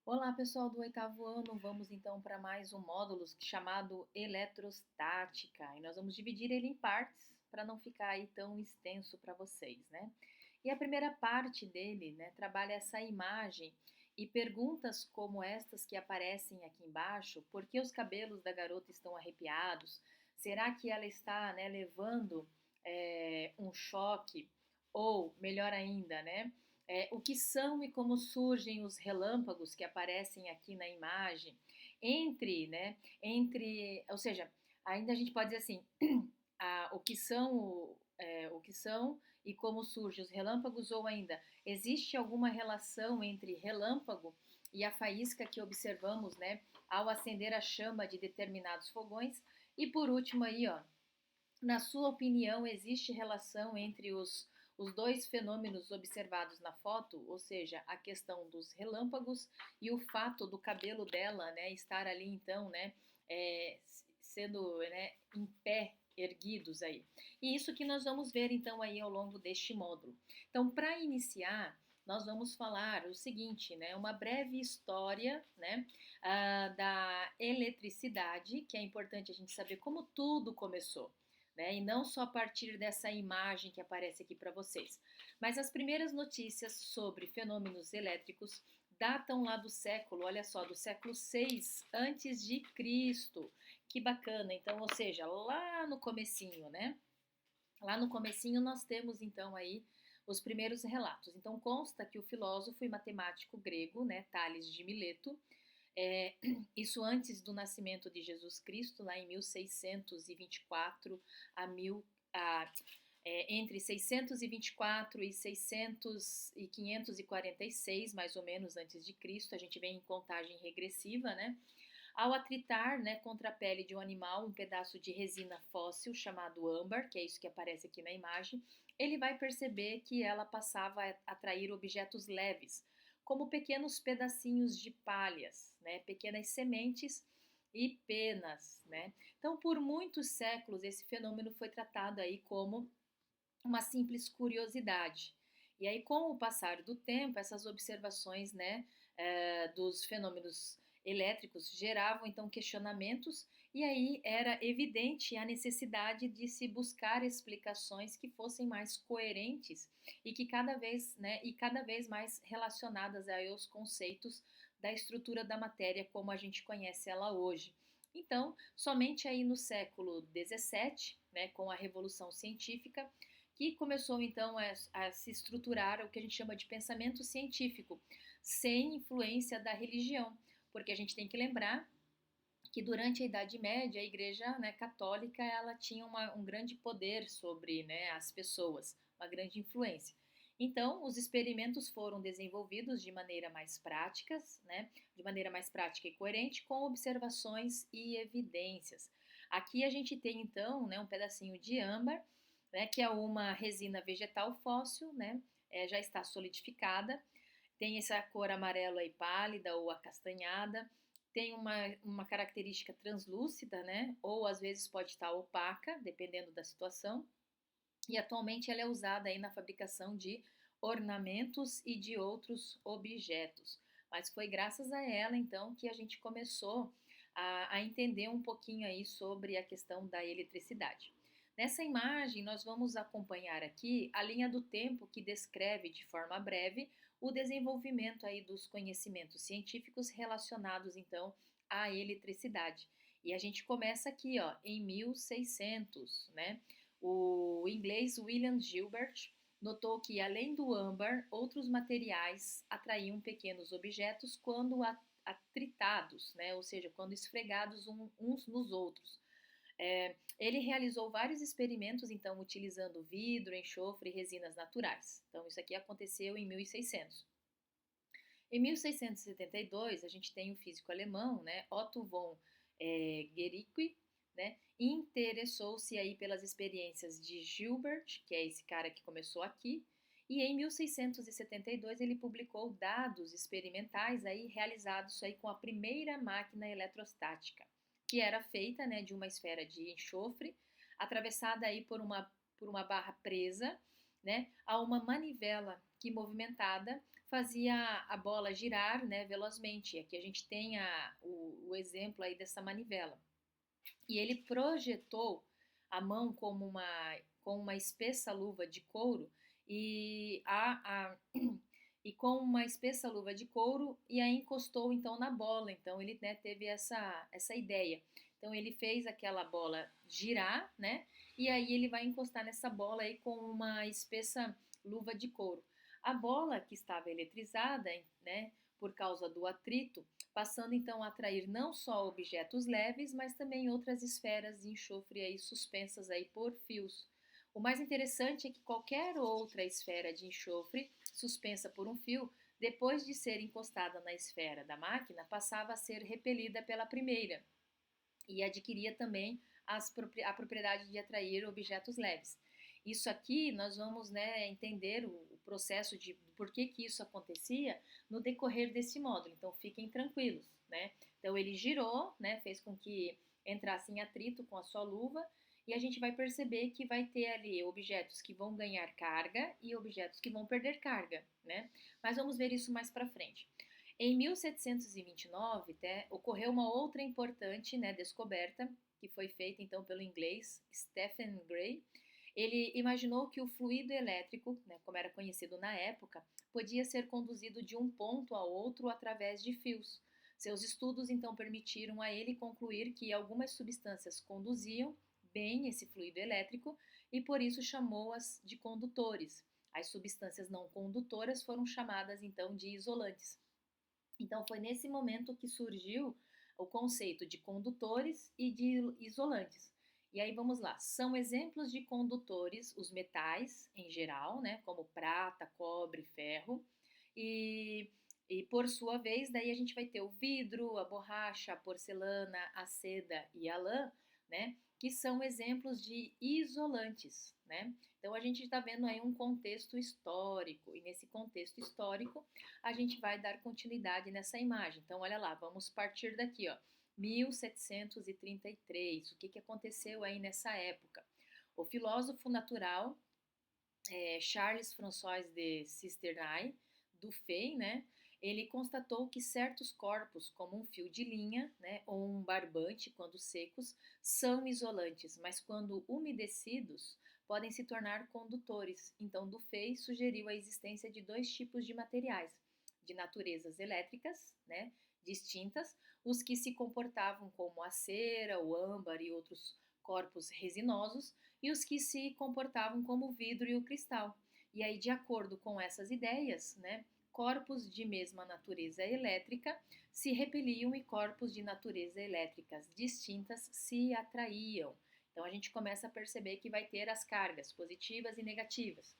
Olá, pessoal do oitavo ano. Vamos então para mais um módulo chamado Eletrostática. E nós vamos dividir ele em partes para não ficar aí tão extenso para vocês, né? E a primeira parte dele, né, trabalha essa imagem e perguntas como estas que aparecem aqui embaixo. Por que os cabelos da garota estão arrepiados? Será que ela está, né, levando um choque? Ou, melhor ainda, né? O que são e como surgem os relâmpagos que aparecem aqui na imagem, ou seja, ainda a gente pode dizer assim, o que são e como surgem os relâmpagos, ou ainda, existe alguma relação entre relâmpago e a faísca que observamos, né, ao acender a chama de determinados fogões? E por último aí, ó, na sua opinião, existe relação entre os dois fenômenos observados na foto, ou seja, a questão dos relâmpagos e o fato do cabelo dela, né, estar ali então, né, é, sendo, né, em pé, erguidos aí. E isso que nós vamos ver então aí ao longo deste módulo. Então, para iniciar, nós vamos falar o seguinte, né, uma breve história, né, da eletricidade, que é importante a gente saber como tudo começou, né? E não só a partir dessa imagem que aparece aqui para vocês. Mas as primeiras notícias sobre fenômenos elétricos datam lá do século, olha só, do século 6 antes de Cristo. Que bacana. Então, ou seja, lá no comecinho, né? Lá no comecinho nós temos então aí os primeiros relatos. Então consta que o filósofo e matemático grego, né, Tales de Mileto, é, isso antes do nascimento de Jesus Cristo, lá em 1624 a mil, a, entre 624 e 600 e 546, mais ou menos antes de Cristo, a gente vem em contagem regressiva, né? Ao atritar, né, contra a pele de um animal um pedaço de resina fóssil chamado âmbar, que é isso que aparece aqui na imagem, ele vai perceber que ela passava a atrair objetos leves, como pequenos pedacinhos de palhas, né, pequenas sementes e penas, né? Então, por muitos séculos, esse fenômeno foi tratado aí como uma simples curiosidade. E aí, com o passar do tempo, essas observações, né, dos fenômenos elétricos geravam então questionamentos, e aí era evidente a necessidade de se buscar explicações que fossem mais coerentes e que cada vez mais relacionadas aí aos conceitos da estrutura da matéria como a gente conhece ela hoje. Então, somente aí no século XVII, né, com a Revolução Científica, que começou então a se estruturar o que a gente chama de pensamento científico, sem influência da religião, porque a gente tem que lembrar que durante a Idade Média a Igreja, né, católica ela tinha um grande poder sobre, né, as pessoas, uma grande influência. Então, os experimentos foram desenvolvidos de maneira mais práticas, né, de maneira mais prática e coerente, com observações e evidências. Aqui a gente tem então, né, um pedacinho de âmbar, né, que é uma resina vegetal fóssil, né, já está solidificada, tem essa cor amarela e pálida ou acastanhada, tem uma característica translúcida, né, ou às vezes pode estar opaca, dependendo da situação, e atualmente ela é usada aí na fabricação de ornamentos e de outros objetos. Mas foi graças a ela, então, que a gente começou a entender um pouquinho aí sobre a questão da eletricidade. Nessa imagem, nós vamos acompanhar aqui a linha do tempo que descreve de forma breve o desenvolvimento aí dos conhecimentos científicos relacionados, então, à eletricidade. E a gente começa aqui, ó, em 1600, né? O inglês William Gilbert notou que, além do âmbar, outros materiais atraíam pequenos objetos quando atritados, né? Ou seja, quando esfregados uns nos outros. Ele realizou vários experimentos, então, utilizando vidro, enxofre e resinas naturais. Então, isso aqui aconteceu em 1600. Em 1672, a gente tem o físico alemão, né, Otto von Guericke, né, interessou-se aí pelas experiências de Gilbert, que é esse cara que começou aqui, e em 1672 ele publicou dados experimentais aí realizados aí com a primeira máquina eletrostática, que era feita, né, de uma esfera de enxofre atravessada aí por uma barra presa, né, a uma manivela que movimentada fazia a bola girar, né, velozmente. Aqui a gente tem o exemplo aí dessa manivela. E ele projetou a mão com uma espessa luva de couro e, e com uma espessa luva de couro e aí encostou então na bola. Então ele, né, teve essa ideia. Então ele fez aquela bola girar, né? E aí ele vai encostar nessa bola aí com uma espessa luva de couro. A bola que estava eletrizada, né, por causa do atrito, passando então a atrair não só objetos leves, mas também outras esferas de enxofre aí suspensas aí por fios. O mais interessante é que qualquer outra esfera de enxofre suspensa por um fio, depois de ser encostada na esfera da máquina, passava a ser repelida pela primeira e adquiria também a propriedade de atrair objetos leves. Isso aqui nós vamos, né, entender o processo de por que isso acontecia no decorrer desse módulo. Então fiquem tranquilos, né? Então ele girou, né, fez com que entrasse em atrito com a sua luva e a gente vai perceber que vai ter ali objetos que vão ganhar carga e objetos que vão perder carga, né? Mas vamos ver isso mais para frente. Em 1729, ocorreu uma outra importante, né, descoberta que foi feita então pelo inglês Stephen Gray. Ele imaginou que o fluido elétrico, né, como era conhecido na época, podia ser conduzido de um ponto a outro através de fios. Seus estudos então permitiram a ele concluir que algumas substâncias conduziam bem esse fluido elétrico e por isso chamou-as de condutores. As substâncias não condutoras foram chamadas então de isolantes. Então foi nesse momento que surgiu o conceito de condutores e de isolantes. E aí vamos lá, são exemplos de condutores os metais em geral, né, como prata, cobre, ferro, e, e por sua vez daí a gente vai ter o vidro, a borracha, a porcelana, a seda e a lã, né, que são exemplos de isolantes, né? Então a gente está vendo aí um contexto histórico e nesse contexto histórico a gente vai dar continuidade nessa imagem. Então olha lá, vamos partir daqui, ó. 1733, o que aconteceu aí nessa época? O filósofo natural Charles François de Cisternay, do FEI, né, ele constatou que certos corpos, como um fio de linha, né, ou um barbante, quando secos, são isolantes, mas quando umedecidos, podem se tornar condutores. Então, do FEI sugeriu a existência de dois tipos de materiais, de naturezas elétricas, né, distintas, os que se comportavam como a cera, o âmbar e outros corpos resinosos, e os que se comportavam como o vidro e o cristal. E aí, de acordo com essas ideias, né, corpos de mesma natureza elétrica se repeliam e corpos de natureza elétricas distintas se atraíam. Então a gente começa a perceber que vai ter as cargas positivas e negativas.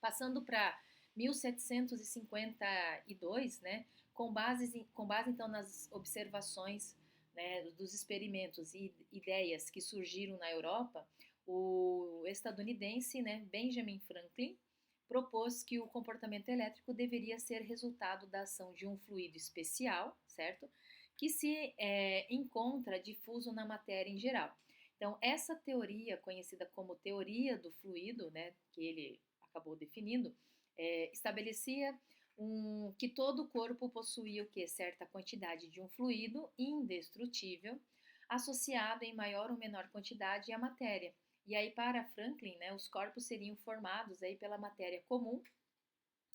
Passando para 1752, né, com base então nas observações, né, dos experimentos e ideias que surgiram na Europa, o estadunidense, né, Benjamin Franklin propôs que o comportamento elétrico deveria ser resultado da ação de um fluido especial, certo? Que se encontra difuso na matéria em geral. Então, essa teoria, conhecida como teoria do fluido, né, que ele acabou definindo, estabelecia que todo o corpo possuía o que? Certa quantidade de um fluido indestrutível, associado em maior ou menor quantidade à matéria. E aí, para Franklin, né, os corpos seriam formados aí pela matéria comum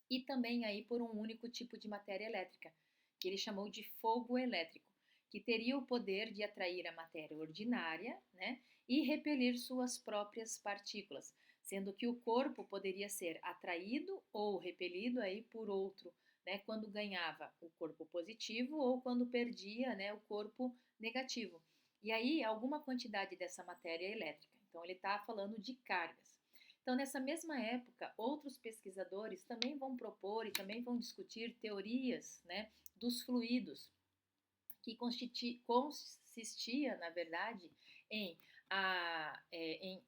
e também aí por um único tipo de matéria elétrica, que ele chamou de fogo elétrico, que teria o poder de atrair a matéria ordinária, né, e repelir suas próprias partículas, sendo que o corpo poderia ser atraído ou repelido aí por outro, né, quando ganhava o corpo positivo ou quando perdia, né, o corpo negativo. E aí, alguma quantidade dessa matéria elétrica. Então, ele está falando de cargas. Então, nessa mesma época, outros pesquisadores também vão propor e também vão discutir teorias, né, dos fluidos, que consistia, na verdade, em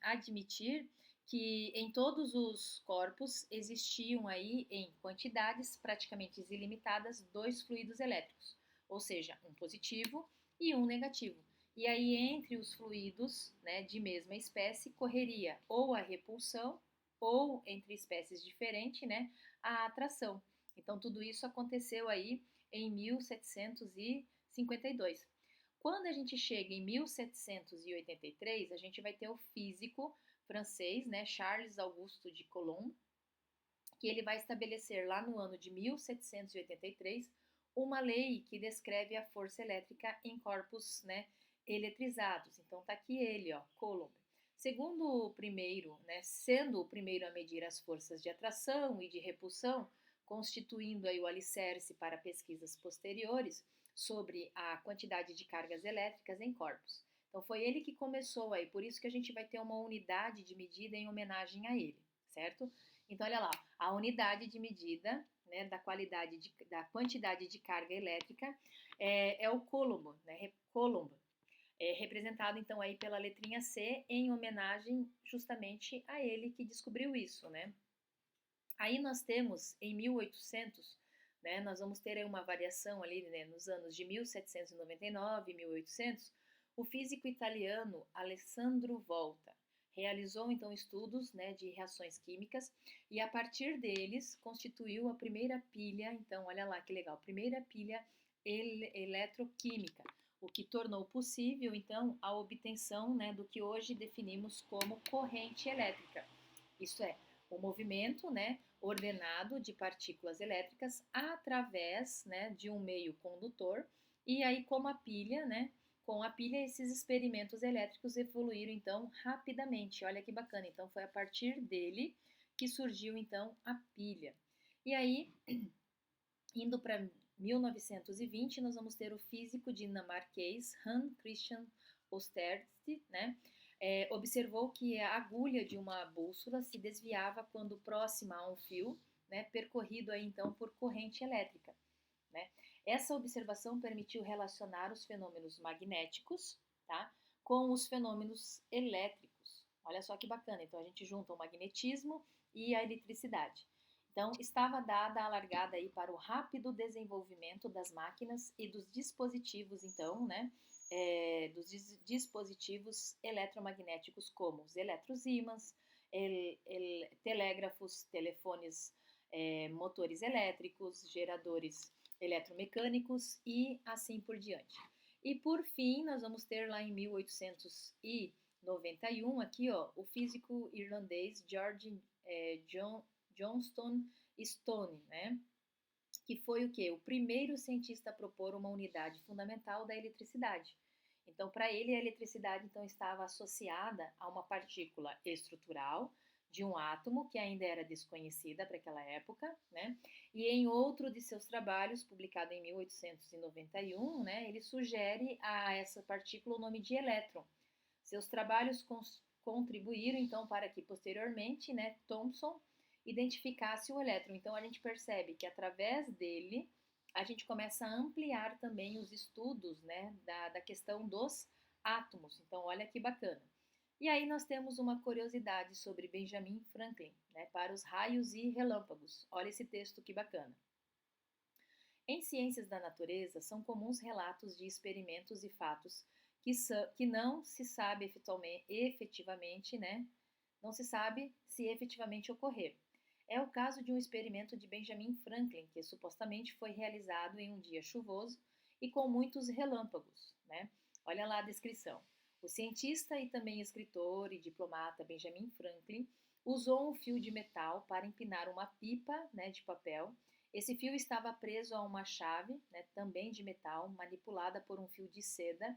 admitir que em todos os corpos existiam aí, em quantidades praticamente ilimitadas, dois fluidos elétricos, ou seja, um positivo e um negativo. E aí, entre os fluidos, né, de mesma espécie, correria ou a repulsão, ou entre espécies diferentes, né, a atração. Então, tudo isso aconteceu aí em 1752. Quando a gente chega em 1783, a gente vai ter o físico francês, né, Charles Auguste de Coulomb, que ele vai estabelecer lá no ano de 1783 uma lei que descreve a força elétrica em corpos, né, eletrizados. Então tá aqui ele, ó, Coulomb. Segundo o primeiro, né, sendo o primeiro a medir as forças de atração e de repulsão, constituindo aí o alicerce para pesquisas posteriores sobre a quantidade de cargas elétricas em corpos. Então foi ele que começou aí, por isso que a gente vai ter uma unidade de medida em homenagem a ele, certo? Então olha lá, a unidade de medida, né, da qualidade da quantidade de carga elétrica é o Coulomb, né, Coulomb, representado então aí pela letrinha C em homenagem justamente a ele que descobriu isso, né? Aí nós temos em 1800, né, nós vamos ter aí uma variação ali, né, nos anos de 1799 e 1800, o físico italiano Alessandro Volta realizou então estudos, né, de reações químicas e a partir deles constituiu a primeira pilha, então olha lá que legal, primeira pilha eletroquímica, o que tornou possível então a obtenção, né, do que hoje definimos como corrente elétrica. Isso é, o movimento, né, ordenado de partículas elétricas através, né, de um meio condutor. E aí, como a pilha, né, com a pilha, esses experimentos elétricos evoluíram então rapidamente. Olha que bacana. Então, foi a partir dele que surgiu então a pilha. E aí, indo para 1920, nós vamos ter o físico dinamarquês Hans Christian Ørsted, né? Observou que a agulha de uma bússola se desviava quando próxima a um fio, né, percorrido aí, então por corrente elétrica. Né? Essa observação permitiu relacionar os fenômenos magnéticos, tá, com os fenômenos elétricos. Olha só que bacana. Então a gente junta o magnetismo e a eletricidade. Então, estava dada a largada aí para o rápido desenvolvimento das máquinas e dos dispositivos, então, né, dos dispositivos eletromagnéticos como os eletroímãs, telégrafos, telefones, motores elétricos, geradores eletromecânicos e assim por diante. E por fim, nós vamos ter lá em 1891, aqui ó, o físico irlandês George Johnstone Stone, né? Que foi o quê? O primeiro cientista a propor uma unidade fundamental da eletricidade. Então, para ele, a eletricidade então estava associada a uma partícula estrutural de um átomo que ainda era desconhecida para aquela época, né? E em outro de seus trabalhos, publicado em 1891, né, ele sugere a essa partícula o nome de elétron. Seus trabalhos contribuíram então para que posteriormente, né, Thomson identificasse o elétron. Então a gente percebe que através dele a gente começa a ampliar também os estudos, né, da questão dos átomos. Então olha que bacana. E aí nós temos uma curiosidade sobre Benjamin Franklin, né, para os raios e relâmpagos. Olha esse texto que bacana. Em ciências da natureza, são comuns relatos de experimentos e fatos que não se sabe efetivamente, né? Não se sabe se efetivamente ocorrer. É o caso de um experimento de Benjamin Franklin, que supostamente foi realizado em um dia chuvoso e com muitos relâmpagos, né? Olha lá a descrição. O cientista e também escritor e diplomata Benjamin Franklin usou um fio de metal para empinar uma pipa, né, de papel. Esse fio estava preso a uma chave, né, também de metal, manipulada por um fio de seda.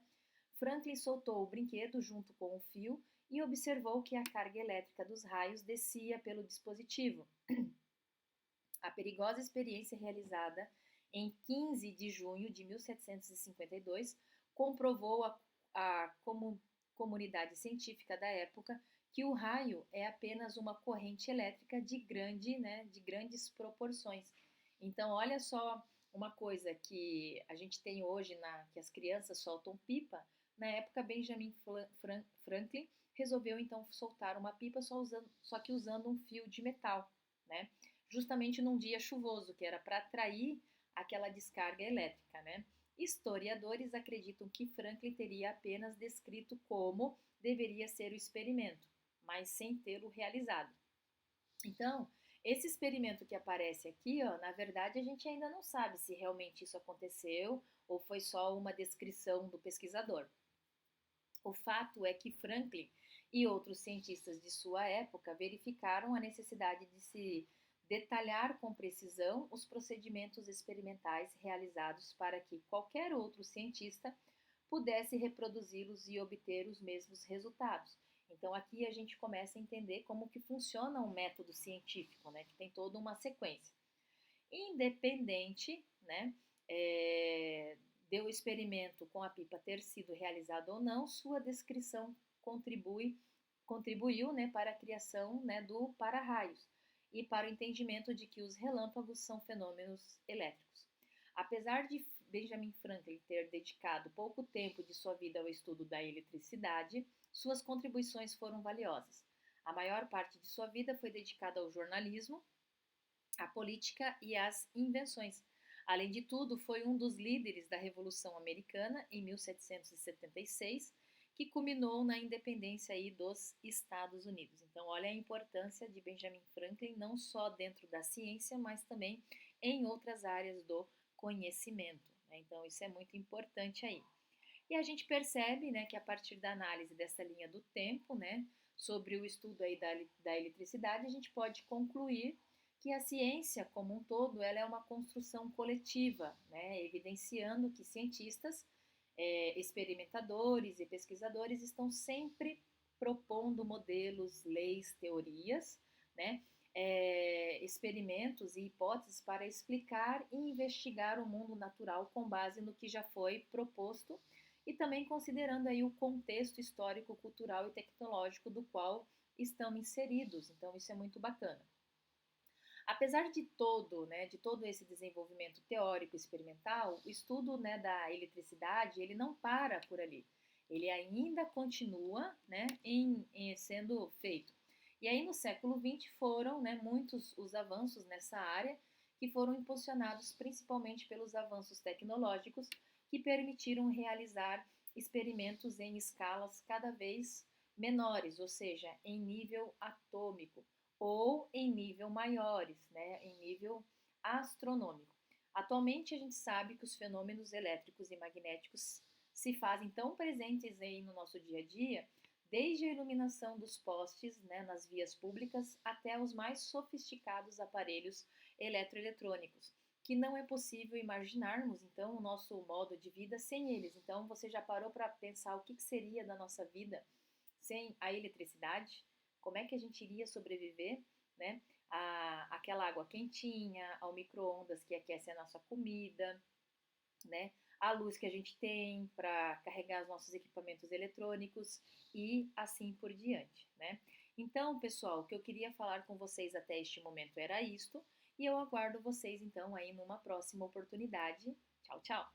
Franklin soltou o brinquedo junto com o fio e observou que a carga elétrica dos raios descia pelo dispositivo. A perigosa experiência realizada em 15 de junho de 1752 comprovou a comunidade científica da época que o raio é apenas uma corrente elétrica de grandes proporções. Então, olha só uma coisa que a gente tem hoje, que as crianças soltam pipa. Na época, Benjamin Franklin resolveu então soltar uma pipa só que usando um fio de metal, né? Justamente num dia chuvoso, que era para atrair aquela descarga elétrica, né? Historiadores acreditam que Franklin teria apenas descrito como deveria ser o experimento, mas sem tê-lo realizado. Então, Esse experimento que aparece aqui, ó, na verdade a gente ainda não sabe se realmente isso aconteceu ou foi só uma descrição do pesquisador. O fato é que Franklin e outros cientistas de sua época verificaram a necessidade de se detalhar com precisão os procedimentos experimentais realizados para que qualquer outro cientista pudesse reproduzi-los e obter os mesmos resultados. Então aqui a gente começa a entender como que funciona um método científico, né, que tem toda uma sequência. Independente, né, de o experimento com a pipa ter sido realizado ou não, sua descrição contribuiu, né, para a criação, né, do para-raios e para o entendimento de que os relâmpagos são fenômenos elétricos. Apesar de Benjamin Franklin ter dedicado pouco tempo de sua vida ao estudo da eletricidade, suas contribuições foram valiosas. A maior parte de sua vida foi dedicada ao jornalismo, à política e às invenções. Além de tudo, foi um dos líderes da Revolução Americana em 1776, que culminou na independência aí dos Estados Unidos. Então, olha a importância de Benjamin Franklin não só dentro da ciência, mas também em outras áreas do conhecimento, né? Então, isso é muito importante aí. E a gente percebe, né, que a partir da análise dessa linha do tempo, né, sobre o estudo aí da eletricidade, a gente pode concluir que a ciência como um todo ela é uma construção coletiva, né, evidenciando que cientistas, experimentadores e pesquisadores estão sempre propondo modelos, leis, teorias, né, experimentos e hipóteses para explicar e investigar o mundo natural com base no que já foi proposto e também considerando aí o contexto histórico, cultural e tecnológico do qual estão inseridos. Então isso é muito bacana. Apesar de todo esse desenvolvimento teórico e experimental, o estudo, né, da eletricidade, ele não para por ali. Ele ainda continua, né, sendo feito. E aí no século XX foram, né, muitos os avanços nessa área que foram impulsionados principalmente pelos avanços tecnológicos que permitiram realizar experimentos em escalas cada vez menores, ou seja, em nível atômico ou em nível maiores, né, em nível astronômico. Atualmente a gente sabe que os fenômenos elétricos e magnéticos se fazem tão presentes aí no nosso dia a dia, desde a iluminação dos postes, né, nas vias públicas até os mais sofisticados aparelhos eletroeletrônicos, que não é possível imaginarmos então o nosso modo de vida sem eles. Então você já parou para pensar o que seria da nossa vida sem a eletricidade? Como é que a gente iria sobreviver, né? Aquela água quentinha, ao micro-ondas que aquece a nossa comida, né? A luz que a gente tem para carregar os nossos equipamentos eletrônicos e assim por diante, né? Então, pessoal, o que eu queria falar com vocês até este momento era isto, e eu aguardo vocês então aí numa próxima oportunidade. Tchau, tchau!